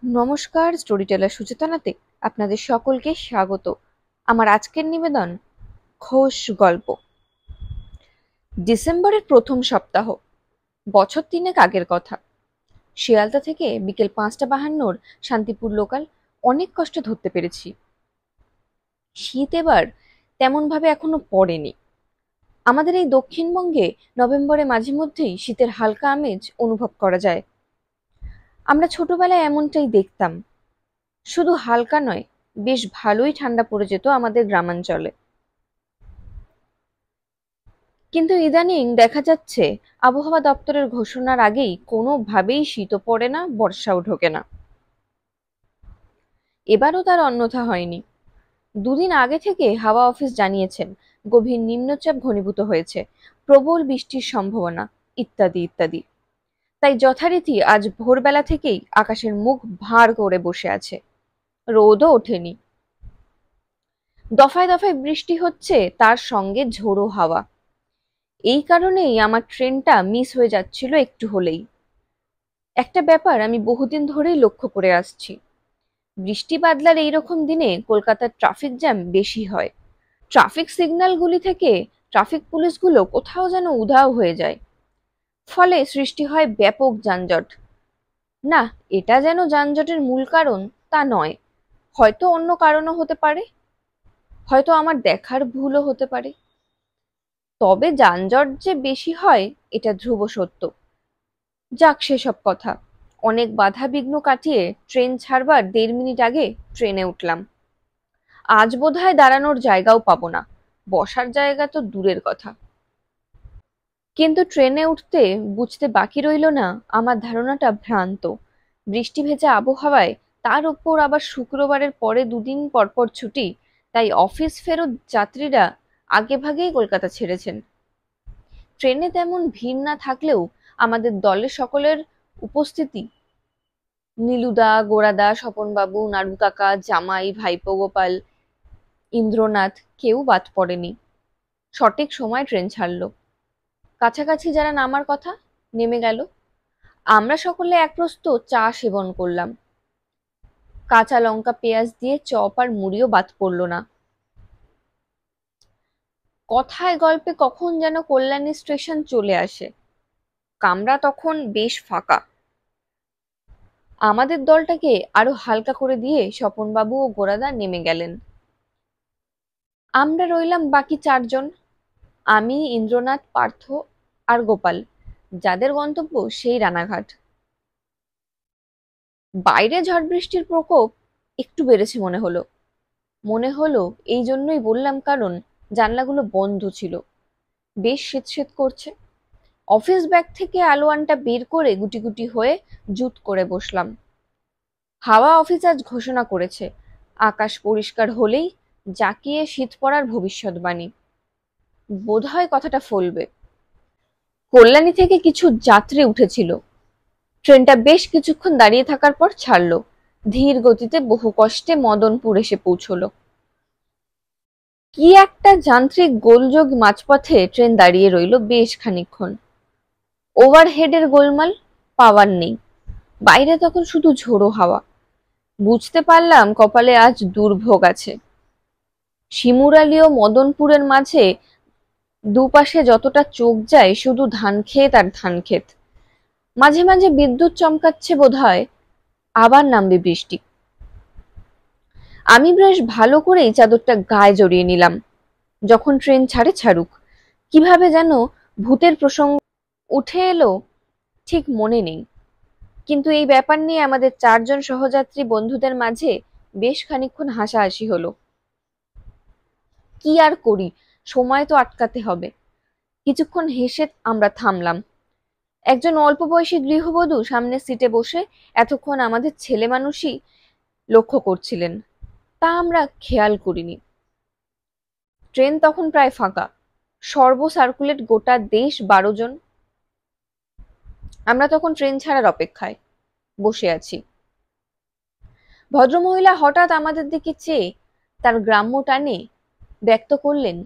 নমস্কার, story teller সুচেতনাতে আপনাদের সকলকে স্বাগত। আমার আজকের নিবেদন ঘোষ গল্প। ডিসেম্বরের প্রথম সপ্তাহ, বছর তিনেক আগের কথা। শিয়ালদা থেকে বিকেল ৫টা ৫২ শান্তিপুর লোকাল অনেক কষ্টে ধরতে পেরেছি। শীত এবার তেমন ভাবে এখনো পড়েনি। আমাদের এই দক্ষিণবঙ্গে নভেম্বরে মাঝে মধ্যেই শীতের হালকা আমেজ অনুভব করা যায়। আমরা ছোটবেলায় এমনটাই দেখতাম। শুধু হালকা নয়, বেশ ভালোই ঠান্ডা পড়ে যেত আমাদের গ্রামাঞ্চলে। কিন্তু ইদানিং দেখা যাচ্ছে আবহাওয়া দপ্তরের ঘোষণার আগেই কোনোভাবেই শীতও পড়ে না, বর্ষাও ঢোকে না। এবারও তার অন্যথা হয়নি। দুদিন আগে থেকে হাওয়া অফিস জানিয়েছেন গভীর নিম্নচাপ ঘনীভূত হয়েছে, প্রবল বৃষ্টির সম্ভাবনা, ইত্যাদি ইত্যাদি। তাই যথারীতি আজ ভোরবেলা থেকেই আকাশের মুখ ভার করে বসে আছে, রোদও ওঠেনি। দফায় দফায় বৃষ্টি হচ্ছে, তার সঙ্গে ঝোড়ো হাওয়া। এই কারণেই আমার ট্রেনটা মিস হয়ে যাচ্ছিল একটু হলেই। একটা ব্যাপার আমি বহুদিন ধরেই লক্ষ্য করে আসছি, বৃষ্টি বাদলার এইরকম দিনে কলকাতার ট্রাফিক জ্যাম বেশি হয়। ট্রাফিক সিগন্যালগুলি থেকে ট্রাফিক পুলিশগুলো কোথাও যেন উধাও হয়ে যায়। ফলে সৃষ্টি হয় ব্যাপক যানজট। না, এটা যেন যানজটের মূল কারণ তা নয়, হয়তো অন্য কারণও হতে পারে, হয়তো আমার দেখার ভুলও হতে পারে। তবে যানজট যে বেশি হয় এটা ধ্রুব সত্য। যাক সেসব কথা, অনেক বাধা বিঘ্ন কাটিয়ে ট্রেন ছাড়বার ১.৫ মিনিট আগে ট্রেনে উঠলাম। আজ বোধহয় দাঁড়ানোর জায়গাও পাবো না, বসার জায়গা তো দূরের কথা। কিন্তু ট্রেনে উঠতে বুঝতে বাকি রইল না আমার ধারণাটা ভ্রান্ত। বৃষ্টি ভেজা আবহাওয়ায়, তার উপর আবার শুক্রবারের পরে দুদিন পরপর ছুটি, তাই অফিস ফেরত যাত্রীরা আগেভাগেই কলকাতা ছেড়েছেন। ট্রেনে তেমন ভিড় না থাকলেও আমাদের দলের সকলের উপস্থিতি, নীলুদা, গোড়াদা, স্বপনবাবু, নাড়ু কাকা, জামাই, ভাইপো গোপাল, ইন্দ্রনাথ, কেউ বাদ পড়েনি। সঠিক সময় ট্রেন ছাড়লো। কাছাকাছি যারা নামার কথা নেমে গেল। আমরা সকলে এক প্রস্ত চা সেবন করলাম। কাঁচা লঙ্কা পেঁয়াজ দিয়ে চপ আর মুড়িও বাদ পড়লো না। কথায় গল্পে কখন যেন কল্যাণী স্টেশন চলে আসে। কামরা তখন বেশ ফাঁকা। আমাদের দলটাকে আরো হালকা করে দিয়ে স্বপনবাবু ও গোরাদা নেমে গেলেন। আমরা রইলাম বাকি ৪ জন, আমি, ইন্দ্রনাথ, পার্থ আর গোপাল, যাদের গন্তব্য সেই রানাঘাট। বাইরে ঝড় বৃষ্টির প্রকোপ একটু বেড়েছে মনে হলো এই জন্যই বললাম, কারণ জানলাগুলো বন্ধ ছিল। বেশ শীত শীত করছে। অফিস ব্যাগ থেকে আলোয়ানটা বের করে গুটি গুটি হয়ে জুত করে বসলাম। হাওয়া অফিস আজ ঘোষণা করেছে আকাশ পরিষ্কার হলেই জাকিয়ে শীত পড়ার ভবিষ্যৎবাণী। বোধহয় কথাটা ফলবে। কল্যাণী থেকে কিছু যাত্রী উঠেছিল। ট্রেনটা বেশ কিছুক্ষণ দাঁড়িয়ে থাকার পর ছাড়লো। ধীর গতিতে বহু কষ্টে মদনপুর এসে পৌঁছলো। কি একটা যান্ত্রিক গোলযোগ, মাঝপথে ট্রেন দাঁড়িয়ে রইল বেশ খানিকক্ষণ। ওভারহেডের গোলমাল, পাওয়ার নেই। বাইরে তখন শুধু ঝোড়ো হাওয়া। বুঝতে পারলাম কপালে আজ দুর্ভোগ আছে। শিমুরালী ও মদনপুরের মাঝে দুপাশে যতটা চোখ যায় শুধু ধান ক্ষেত আর ধান ক্ষেত। মাঝে মাঝে বিদ্যুৎ চমকাচ্ছে বোধহয়, আবার নামবে বৃষ্টি। আমি বেশ ভালো করেই চাদরটা গায়ে জড়িয়ে নিলাম। যখন ট্রেন ছাড়ুক, কিভাবে যেন ভূতের প্রসঙ্গ উঠে এলো ঠিক মনে নেই। কিন্তু এই ব্যাপার নিয়ে আমাদের ৪ জন সহযাত্রী বন্ধুদের মাঝে বেশ খানিকক্ষণ হাসাহাসি হলো। কি আর করি, সময় তো আটকাতে হবে। কিছুক্ষণ হেসে আমরা থামলাম। একজন অল্প বয়সী গৃহবধূ সামনের সিটে বসে এতক্ষণ আমাদের ছেলে মানুষই লক্ষ্য করছিলেন, তা আমরা খেয়াল করিনি। ট্রেন তখন প্রায় ফাঁকা। সর্ব সার্কুলেট গোটা দেশ ১২ জন। আমরা তখন ট্রেন ছাড়ার অপেক্ষায় বসে আছি। ভদ্রমহিলা হঠাৎ আমাদের দিকে চেয়ে তার গ্রাম্য টানে ব্যক্ত করলেন,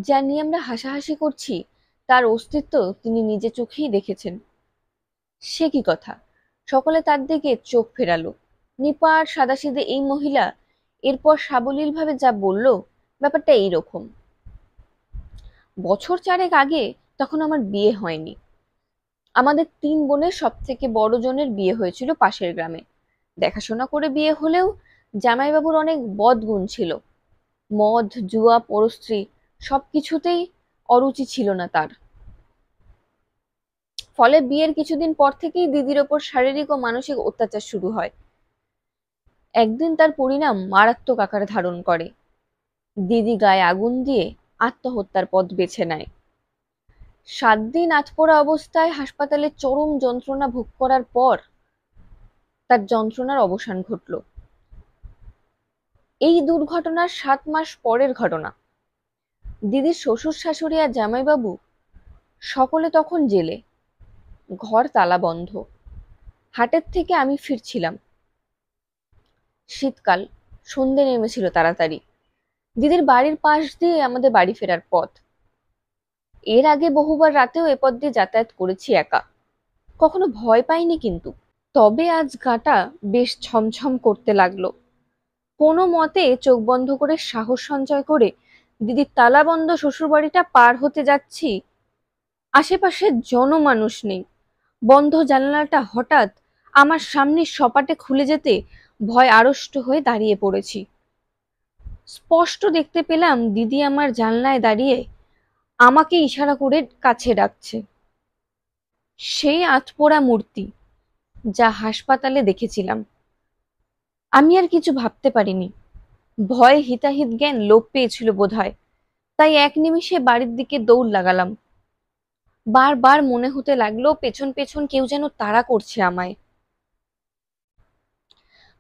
যা নিয়ে আমরা হাসাহাসি করছি তার অস্তিত্ব তিনি নিজে চোখেই দেখেছেন। সে কি কথা! সকলে তার দিকে চোখ ফেরালো। নিপাট সাদাসিধে এই মহিলা এরপর সাবলীলভাবে যা বলল, ব্যাপারটা এইরকম। বছর চারেক আগে, তখন আমার বিয়ে হয়নি। আমাদের ৩ বোনের সবথেকে বড় জনের বিয়ে হয়েছিল পাশের গ্রামে। দেখাশোনা করে বিয়ে হলেও জামাইবাবুর অনেক বদগুণ ছিল। মদ, জুয়া, পরস্ত্রী সবকিছুতেই অরুচি ছিল না তার। ফলে বিয়ের কিছুদিন পর থেকেই দিদির ওপর শারীরিক ও মানসিক অত্যাচার শুরু হয়। একদিন তার পরিণাম মারাত্মক আকার ধারণ করে। দিদি গায়ে আগুন দিয়ে আত্মহত্যার পথ বেছে নেয়। ৭ দিন আধপোড়া অবস্থায় হাসপাতালে চরম যন্ত্রণা ভোগ করার পর তার যন্ত্রণার অবসান ঘটল। এই দুর্ঘটনার ৭ মাস পরের ঘটনা। দিদির শ্বশুর শাশুড়ি আর জামাইবাবু সকলে তখন জেলে। ঘর তালা বন্ধ। হাটের থেকে আমি ফিরছিলাম। শীতকাল, সন্ধে নেমেছিল তাড়াতাড়ি। দিদির বাড়ির পাশ দিয়ে আমাদের বাড়ি ফেরার পথ। এর আগে বহুবার রাতেও এ পথ দিয়ে যাতায়াত করেছি একা, কখনো ভয় পাইনি কিন্তু। তবে আজ গাটা বেশ ছমছম করতে লাগলো। কোনো মতে চোখ বন্ধ করে সাহস সঞ্চয় করে দিদির তালাবন্ধ শ্বশুরবাড়িটা পার হতে যাচ্ছি। আশেপাশে জনমানুষ নেই। বন্ধ জানালাটা হঠাৎ আমার সামনে সপাটে খুলে যেতে ভয় আড়ষ্ট হয়ে দাঁড়িয়ে পড়েছি। স্পষ্ট দেখতে পেলাম দিদি আমার জানলায় দাঁড়িয়ে আমাকে ইশারা করে কাছে ডাকছে। সেই আধপোড়া মূর্তি যা হাসপাতালে দেখেছিলাম। আমি আর কিছু ভাবতে পারিনি। ভয়ে হিতাহিত জ্ঞান লোপ পেয়েছিল বোধহয়, তাই এক নিমিষে বাড়ির দিকে দৌড় লাগালাম। বারবার মনে হতে লাগলো পেছন পেছন কেউ যেন তাড়া করছে আমায়।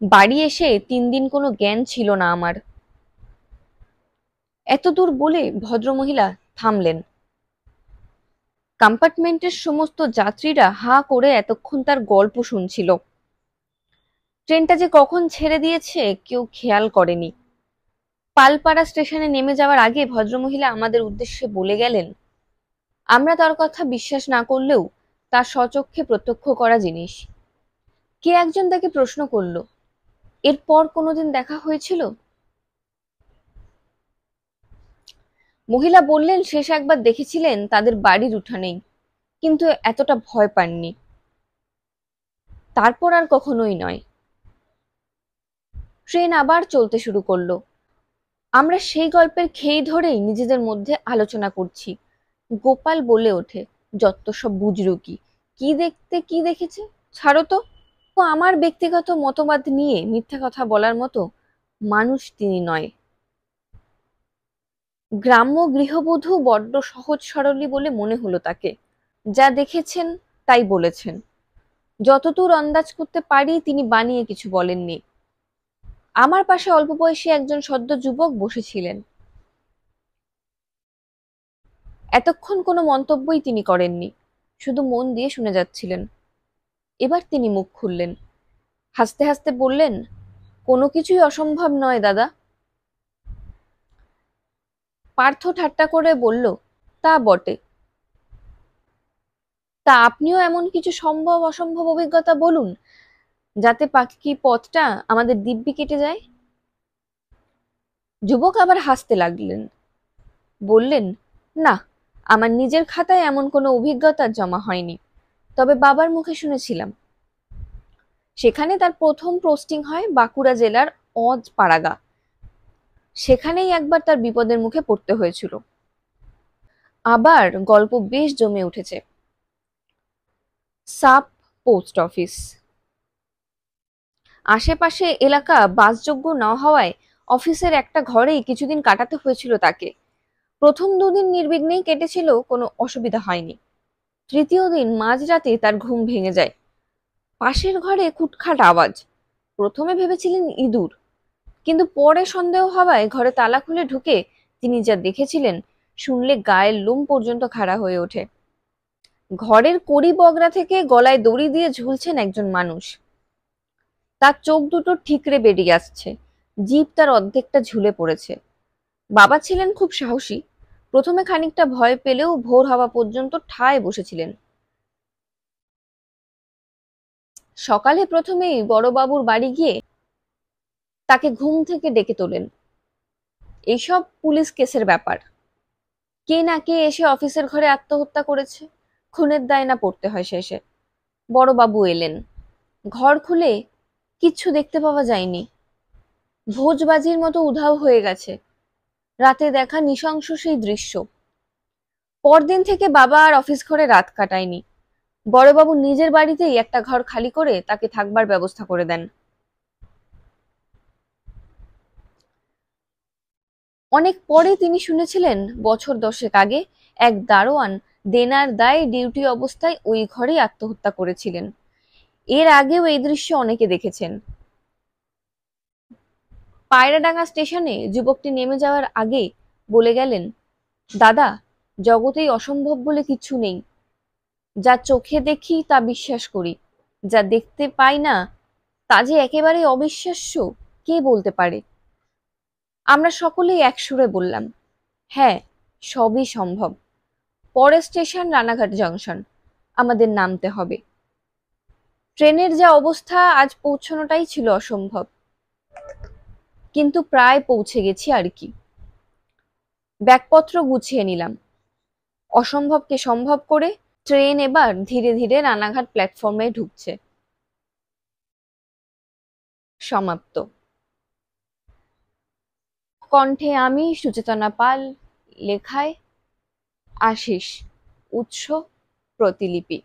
বাড়ি এসে ৩ দিন কোনো জ্ঞান ছিল না আমার। এতদূর বলে ভদ্রমহিলা থামলেন। কম্পার্টমেন্টের সমস্ত যাত্রীরা হা করে এতক্ষণ তার গল্প শুনছিল। ট্রেনটা যে কখন ছেড়ে দিয়েছে কেউ খেয়াল করেনি। পালপাড়া স্টেশনে নেমে যাওয়ার আগে ভদ্রমহিলা আমাদের উদ্দেশ্যে বলে গেলেন, আমরা তার কথা বিশ্বাস না করলেও তার স্বচক্ষে প্রত্যক্ষ করা জিনিস। কে একজন তাকে প্রশ্ন করল, এরপর কোনোদিন দেখা হয়েছিল? মহিলা বললেন শেষ একবার দেখেছিলেন তাদের বাড়ির উঠানেই, কিন্তু এতটা ভয় পাননি। তারপর আর কখনোই নয়। ট্রেন আবার চলতে শুরু করলো। আমরা সেই গল্পের খেই ধরেই নিজেদের মধ্যে আলোচনা করছি। গোপাল বলে ওঠে, যত সব বুজরুকি, কি দেখতে কি দেখেছে, ছাড়ো তো। তো আমার ব্যক্তিগত মতবাদ নিয়ে মিথ্যা কথা বলার মতো মানুষ তিনি নয়। গ্রাম্য গৃহবধূ বড্ড সহজ সরলী বলে মনে হলো তাকে। যা দেখেছেন তাই বলেছেন। যতদূর আন্দাজ করতে পারি তিনি বানিয়ে কিছু বলেননি। আমার পাশে অল্প বয়সী একজন সদ্য যুবক বসেছিলেন। এতক্ষণ কোনো মন্তব্যই তিনি করেননি, শুধু মন দিয়ে শুনে যাচ্ছিলেন। এবার তিনি মুখ খুললেন। হাসতে হাসতে বললেন, কোনো কিছুই অসম্ভব নয় দাদা। পার্থ ঠাট্টা করে বলল, তা বটে। তা আপনিও এমন কিছু সম্ভব অসম্ভব অভিজ্ঞতা বলুন, যাতে বাকি পথটা আমাদের দিব্যি কেটে যায়। যুবক আবার হাসতে লাগলেন। বললেন, না, আমার নিজের খাতায় এমন কোনো অভিজ্ঞতা জমা হয়নি, তবে বাবার মুখে শুনেছিলাম। সেখানে তার প্রথম পোস্টিং হয় বাঁকুড়া জেলার পাড়াগা। সেখানেই একবার তার বিপদের মুখে পড়তে হয়েছিল। আবার গল্প বেশ জমে উঠেছে। সাপ পোস্ট অফিস। আশেপাশে এলাকা বাসযোগ্য না হওয়ায় অফিসের একটা ঘরেই কিছুদিন কাটাতে হয়েছিল তাকে। প্রথম ২ দিন নির্বিঘ্নেই কেটেছিল, কোনো অসুবিধা হয়নি। তৃতীয় দিন মাঝরাতে তার ঘুম ভেঙে যায়। পাশের ঘরে খুটখাট আওয়াজ। প্রথমে ভেবেছিলেন ইঁদুর, কিন্তু পরে সন্দেহ হওয়ায় ঘরে তালা খুলে ঢুকে তিনি যা দেখেছিলেন শুনলে গায়ের লোম পর্যন্ত খাড়া হয়ে ওঠে। ঘরের কড়ি বগরা থেকে গলায় দড়ি দিয়ে ঝুলছেন একজন মানুষ। তার চোখ দুটো ঠিকরে বেরিয়ে আসছে, জিভ তার অর্ধেকটা ঝুলে পড়েছে। বাবা ছিলেন খুব সাহসী। প্রথমে খানিকটা ভয় পেলেও ভোর হওয়া পর্যন্ত ঠায় বসেছিলেন। সকালে প্রথমেই বড়বাবুর বাড়ি গিয়ে তাকে ঘুম থেকে ডেকে তোলেন। এইসব পুলিশ কেসের ব্যাপার, কে না কে এসে অফিসের ঘরে আত্মহত্যা করেছে, খুনের দায় না পড়তে হয় শেষে। বড়বাবু এলেন, ঘর খুলে কিচ্ছু দেখতে পাওয়া যায়নি, ভোজবাজির মতো উধাও হয়ে গেছে। রাতে দেখা নৃশংস সেই দৃশ্য। পরদিন থেকে বাবা আর অফিস ঘরে রাত কাটায়নি। বড়বাবু নিজের বাড়িতেই একটা ঘর খালি করে তাকে থাকবার ব্যবস্থা করে দেন। অনেক পরে তিনি শুনেছিলেন বছর 10 আগে এক দারোয়ান দেনার দায়ে ডিউটি অবস্থায় ওই ঘরেই আত্মহত্যা করেছিলেন। এর আগেও এই দৃশ্য অনেকে দেখেছেন। পায়রাডাঙ্গা স্টেশনে যুবকটি নেমে যাওয়ার আগে বলে গেলেন, দাদা, জগতেই অসম্ভব বলে কিছু নেই। যা চোখে দেখি তা বিশ্বাস করি, যা দেখতে পাই না তা যে একেবারে অবিশ্বাস্য, কে বলতে পারে? আমরা সকলেই একসুরে বললাম, হ্যাঁ, সবই সম্ভব। পরের স্টেশন রানাঘাট জংশন, আমাদের নামতে হবে। ট্রেনের যা অবস্থা, আজ পৌঁছানোটাই ছিল অসম্ভব, কিন্তু প্রায় পৌঁছে গেছি আর কি। ব্যাগপত্র গুছিয়ে নিলাম। অসম্ভবকে সম্ভব করে ট্রেন এবার ধীরে ধীরে রানাঘাট প্ল্যাটফর্মে ঢুকছে। সমাপ্ত। কণ্ঠে আমি, সুচেতনা পাল। লেখায় আশিস। উৎস প্রতিলিপি।